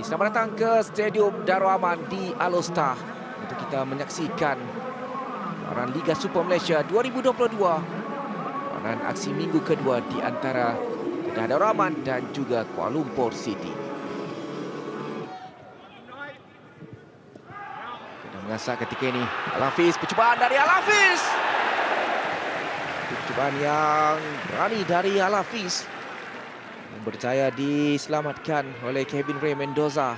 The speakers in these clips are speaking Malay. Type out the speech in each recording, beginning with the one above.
Selamat datang ke Stadium Darul Aman di Alor untuk kita menyaksikan kejuaraan Liga Super Malaysia 2022. Dan aksi minggu kedua di antara Kedah Darul Aman dan juga Kuala Lumpur City. Kita mengasah ketika ini Al-Hafiz, percubaan dari Al-Hafiz. Percubaan yang berani dari Al-Hafiz, yang berjaya diselamatkan oleh Kevin Ray Mendoza.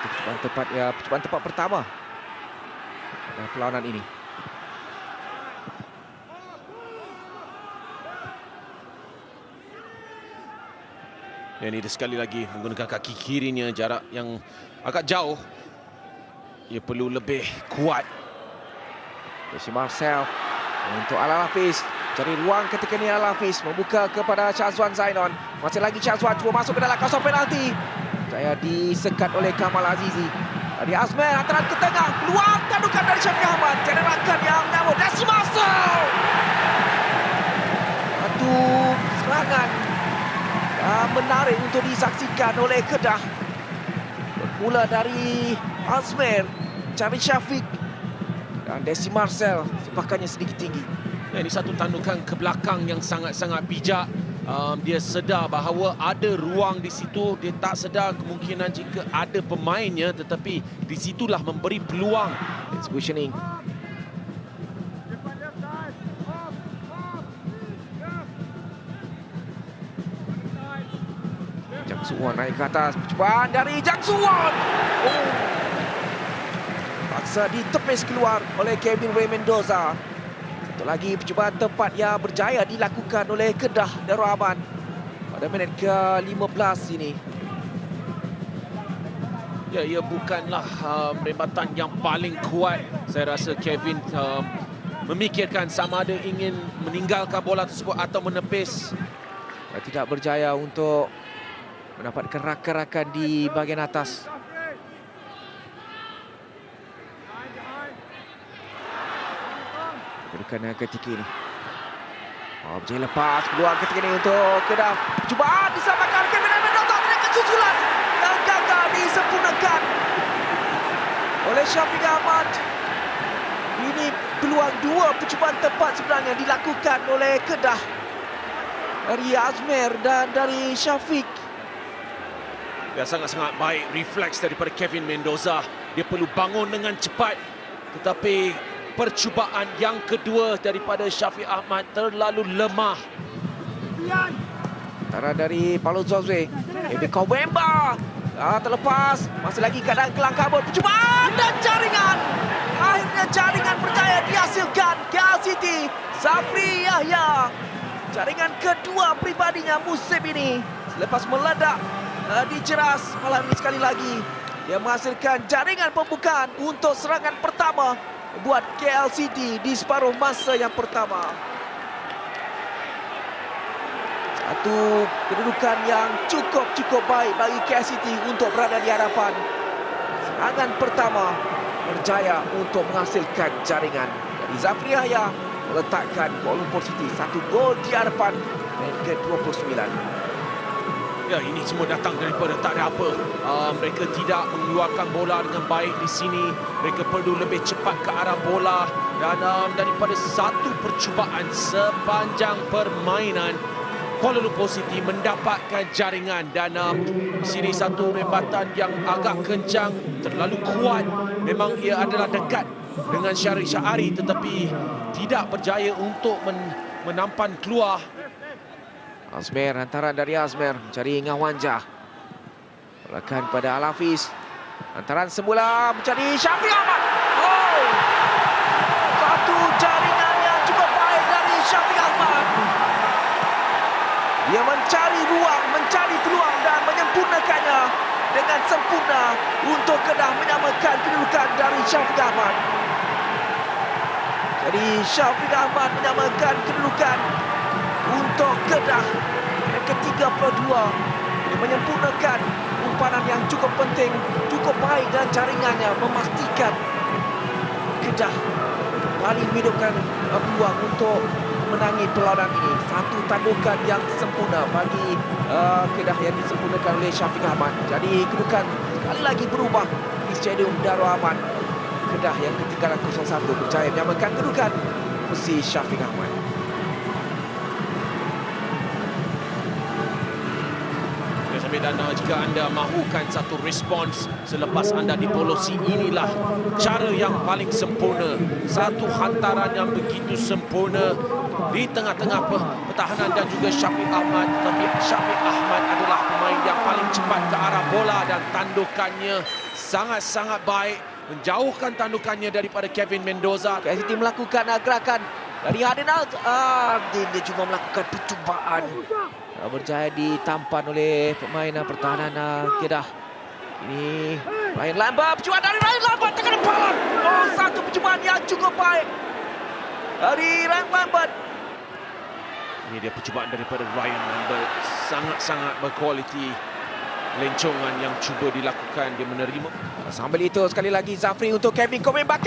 Percubaan tepat, ya, percubaan tepat pertama dalam perlawanan ini. Dan ini sekali lagi menggunakan kaki kirinya, jarak yang agak jauh. Ia perlu lebih kuat. Desi Marcel untuk Al-Hafiz. Cari ruang ketika ini Al-Hafiz membuka kepada Syazwan Zainon. Masih lagi Syazwan cuba masuk ke dalam kawasan penalti. Saya disekat oleh Kamal Azizi. Dari Azmer hantaran ke tengah. Peluang tandukan dari Syafiq Ahmad. Cederakan yang nama Desi Marcel. Satu serangan menarik untuk disaksikan oleh Kedah. Bermula dari Azmer, cari Syafiq, dan Desi Marcel sepakannya sedikit tinggi. Dan ini satu tandukan ke belakang yang sangat-sangat bijak. Dia sedar bahawa ada ruang di situ. Dia tak sedar kemungkinan jika ada pemainnya, tetapi di situlah memberi peluang. It's positioning. Jang Suwon naik ke atas. Percubaan dari Jang Suwon. Oh. Paksa ditepis keluar oleh Kevin Ray Mendoza. Satu lagi percubaan tepat yang berjaya dilakukan oleh Kedah Darul Aman pada minit ke-15 ini. Ya, ia bukanlah rembatan yang paling kuat. Saya rasa Kevin memikirkan sama ada ingin meninggalkan bola tersebut atau menepis. Tidak berjaya untuk mendapatkan rakan-rakan di bahagian atas. Kedudukan ketika ini. Berjaya lepas peluang ketika ini untuk Kedah. Percubaan diselamatkan Kevin Mendoza dengan kesusulan yang gagal disempurnakan oleh Syafiq Ahmad. Ini peluang dua percubaan tepat sebenarnya dilakukan oleh Kedah. Dari Azmer dan dari Syafiq. Ya, sangat-sangat baik refleks daripada Kevin Mendoza. Dia perlu bangun dengan cepat. Tetapi percubaan yang kedua daripada Syafiq Ahmad terlalu lemah. Antara dari Paulo Zozwe. Ebi Kawemba. Terlepas. Masih lagi keadaan kelang kabut. Percubaan dan jaringan. Akhirnya jaringan berjaya dihasilkan KL City. Zafri Yahya. Jaringan kedua pribadinya musim ini. Selepas meledak diceras malam ini sekali lagi. Dia menghasilkan jaringan pembukaan untuk serangan pertama buat KL City di separuh masa yang pertama. Satu kedudukan yang cukup baik bagi KL City untuk berada di hadapan. Serangan pertama berjaya untuk menghasilkan jaringan dari Zafri Yahya meletakkan Kuala Lumpur City satu gol di hadapan menit ke-29. Ya, ini semua datang daripada tak ada apa. Mereka tidak mengeluarkan bola dengan baik di sini. Mereka perlu lebih cepat ke arah bola. Dan daripada satu percubaan sepanjang permainan, Kuala Lumpur City mendapatkan jaringan. Dan di sini satu rembatan yang agak kencang, terlalu kuat. Memang ia adalah dekat dengan Syarif Syahari, tetapi tidak berjaya untuk menampan keluar. Azmer, hantaran dari Azmer mencari Ngawanja. Belakan pada Al-Hafiz. Hantaran semula mencari Syafiq Ahmad. Oh! Satu jaringan yang cukup baik dari Syafiq Ahmad. Dia mencari ruang, mencari peluang dan menyempurnakannya dengan sempurna untuk Kedah menyamakan kedudukan dari Syafiq Ahmad. Jadi Syafiq Ahmad menyamakan kedudukan untuk Kedah yang ke-32. Dia menyempurnakan umpanan yang cukup penting, cukup baik dan jaringannya memastikan Kedah kembali menghidupkan peluang untuk memenangi perlawanan ini. Satu tandukan yang sempurna bagi Kedah yang disempurnakan oleh Syafiq Ahmad. Jadi kedudukan sekali lagi berubah di Stadium Darul Aman. Kedah yang ketinggalan 0-1 berjaya menyamakan kedudukan versi Syafiq Ahmad. Dan jika anda mahukan satu respons selepas anda dipolosi, inilah cara yang paling sempurna. Satu hantaran yang begitu sempurna di tengah-tengah pertahanan dan juga Syafiq Ahmad. Tapi Syafiq Ahmad adalah pemain yang paling cepat ke arah bola dan tandukannya sangat-sangat baik, menjauhkan tandukannya daripada Kevin Mendoza. KLCT melakukan gerakan dari Hadinal. Dia juga melakukan percubaan. Berjaya ditampan oleh pemain pertahanan Kedah. Ini Ryan Lambert, percubaan dari Ryan Lambert tekan kepala. Satu percubaan yang cukup baik dari Ryan Lambert. Ini dia percubaan daripada Ryan Lambert, sangat-sangat berkualiti. Lencongan yang cuba dilakukan, dia menerima. Sambil itu sekali lagi Zafri untuk Kevin Kovemba.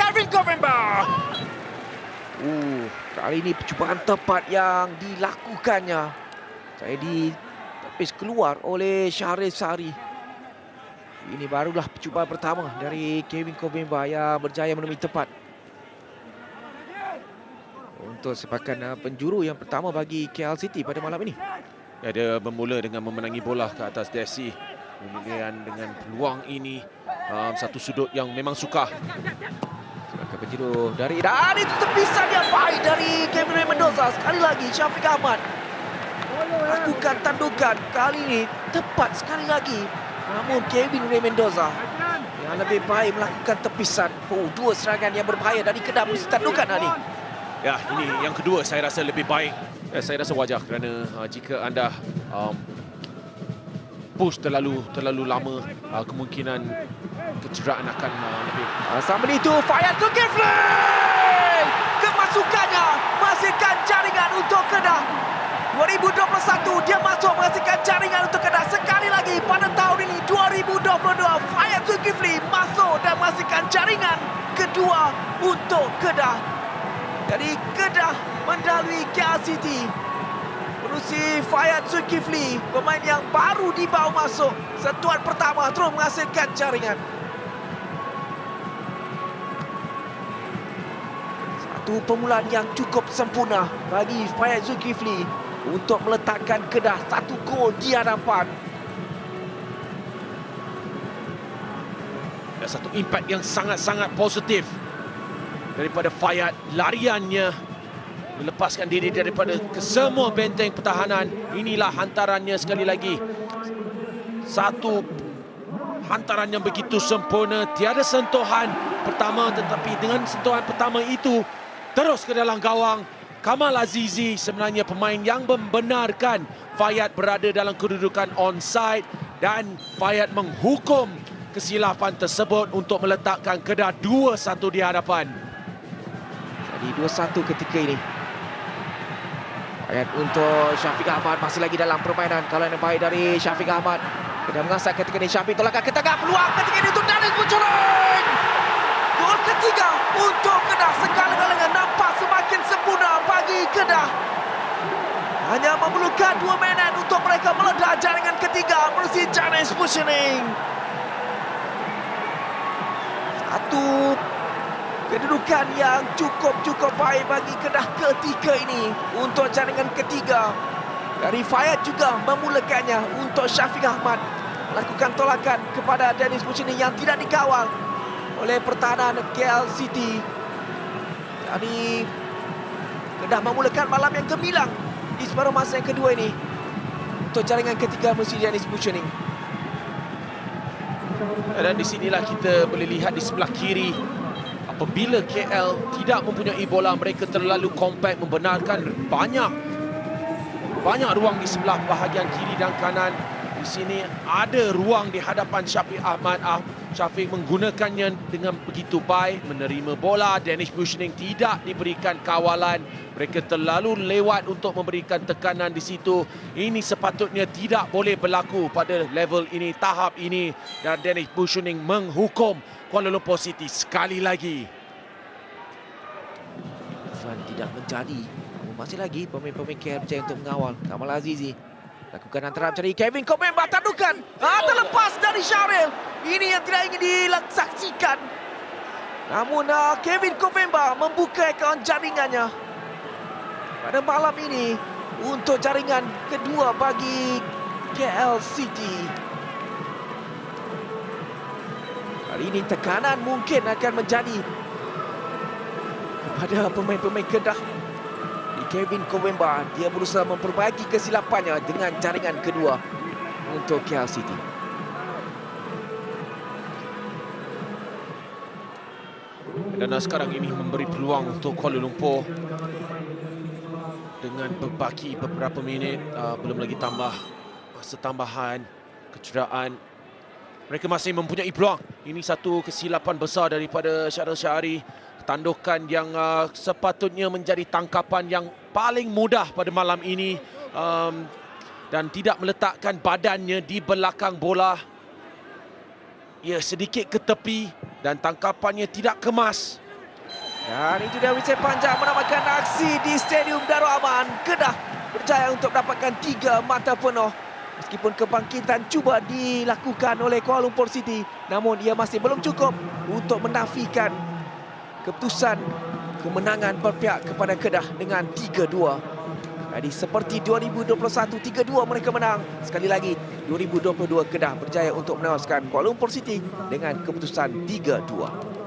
Kali ini percubaan tepat yang dilakukannya. Saya ditepis keluar oleh Syahril Sari. Ini barulah percubaan pertama dari Kevin Kovemba yang berjaya menemui tepat. Untuk sepakan penjuru yang pertama bagi KLCT pada malam ini. Ya, dia bermula dengan memenangi bola ke atas Desi. Kemudian dengan peluang ini, satu sudut yang memang sukar. Sepakan penjuru dari dan itu tepisan yang baik dari Kevin Mendoza. Sekali lagi Syafiq Ahmad lakukan tandukan, kali ini tepat sekali lagi. Namun Kevin Mendoza yang lebih baik melakukan tepisan. Dua serangan yang berbahaya dari Kedah mesti tandukan Ali. Ya, ini yang kedua saya rasa lebih baik. Saya rasa wajar kerana jika anda push terlalu lama, kemungkinan kecederaan akan lebih. Sambil itu Fayat Zulkifli, kemasukannya menghasilkan jaringan untuk Kedah. 2021 dia masuk menghasilkan jaringan untuk Kedah. Sekali lagi pada tahun ini 2022 Fayat Zulkifli masuk dan menghasilkan jaringan kedua untuk Kedah. Jadi Kedah mendalui KLCT menerusi Fayat Zulkifli, pemain yang baru dibawa masuk. Sentuhan pertama terus menghasilkan jaringan. Satu permulaan yang cukup sempurna bagi Fayat Zulkifli untuk meletakkan Kedah satu gol di hadapan. Satu impak yang sangat-sangat positif daripada Fayat. Lariannya melepaskan diri daripada kesemua benteng pertahanan. Inilah hantarannya sekali lagi. Satu hantaran yang begitu sempurna. Tiada sentuhan pertama, tetapi dengan sentuhan pertama itu terus ke dalam gawang. Kamal Azizi sebenarnya pemain yang membenarkan Fayat berada dalam kedudukan onside dan Fayat menghukum kesilapan tersebut untuk meletakkan Kedah 2-1 di hadapan. Jadi 2-1 ketika ini. Fayat untuk Syafiq Ahmad, masih lagi dalam permainan. Kalau yang baik dari Syafiq Ahmad. Kedah mengasah ketika ini, Syafiq tolakkan ke tengah, peluang ketika ini untuk Daniel Bucoreng. Gol ketiga untuk Kedah, segala-galanya nampak semakin sempurna bagi Kedah. Hanya memerlukan dua mainan untuk mereka meledak jaringan ketiga menerusi Janis Buschening. Satu kedudukan yang cukup baik bagi Kedah ketika ini untuk jaringan ketiga. Dari Fayat juga memulakannya untuk Syafiq Ahmad. Melakukan tolakan kepada Dennis Buschening yang tidak dikawal oleh pertahanan KLCT. Jadi Kedah memulakan malam yang gemilang di separuh masa yang kedua ini untuk jaringan ketiga menerusi Dennis Buschening. Dan di sinilah kita boleh lihat di sebelah kiri, apabila KL tidak mempunyai bola, mereka terlalu kompak, membenarkan banyak ruang di sebelah bahagian kiri dan kanan. Di sini ada ruang di hadapan Syafiq Ahmad. Syafiq menggunakannya dengan begitu baik, menerima bola. Danish Buschening tidak diberikan kawalan. Mereka terlalu lewat untuk memberikan tekanan di situ. Ini sepatutnya tidak boleh berlaku pada level ini, tahap ini. Dan Danish Buschening menghukum Kuala Lumpur City sekali lagi. tidak menjadi. Masih lagi pemain-pemain KL berjaya untuk mengawal. Kamal Azizi lakukan antara mencari Kevin Komemba, tandukan terlepas dari Syahril. Ini yang tidak ingin disaksikan. Namun Kevin Komemba membuka akaun jaringannya pada malam ini untuk jaringan kedua bagi KL City. Kali ini tekanan mungkin akan menjadi kepada pemain-pemain Kedah. Kevin Komemba, dia berusaha memperbaiki kesilapannya dengan jaringan kedua untuk KL City. Dan sekarang ini memberi peluang untuk Kuala Lumpur dengan berbaki beberapa minit, belum lagi tambah masa tambahan, kecederaan. Mereka masih mempunyai peluang. Ini satu kesilapan besar daripada Syahril Syahari. Tandukan yang sepatutnya menjadi tangkapan yang paling mudah pada malam ini, dan tidak meletakkan badannya di belakang bola. Ia sedikit ke tepi dan tangkapannya tidak kemas. Dan itu dia wiset panjang menamakan aksi di Stadium Darul Aman. Kedah berjaya untuk mendapatkan 3 mata penuh. Meskipun kebangkitan cuba dilakukan oleh Kuala Lumpur City, namun ia masih belum cukup untuk menafikan keputusan kemenangan berpihak kepada Kedah dengan 3-2. Jadi seperti 2021, 3-2 mereka menang. Sekali lagi 2022 Kedah berjaya untuk menewaskan Kuala Lumpur City dengan keputusan 3-2.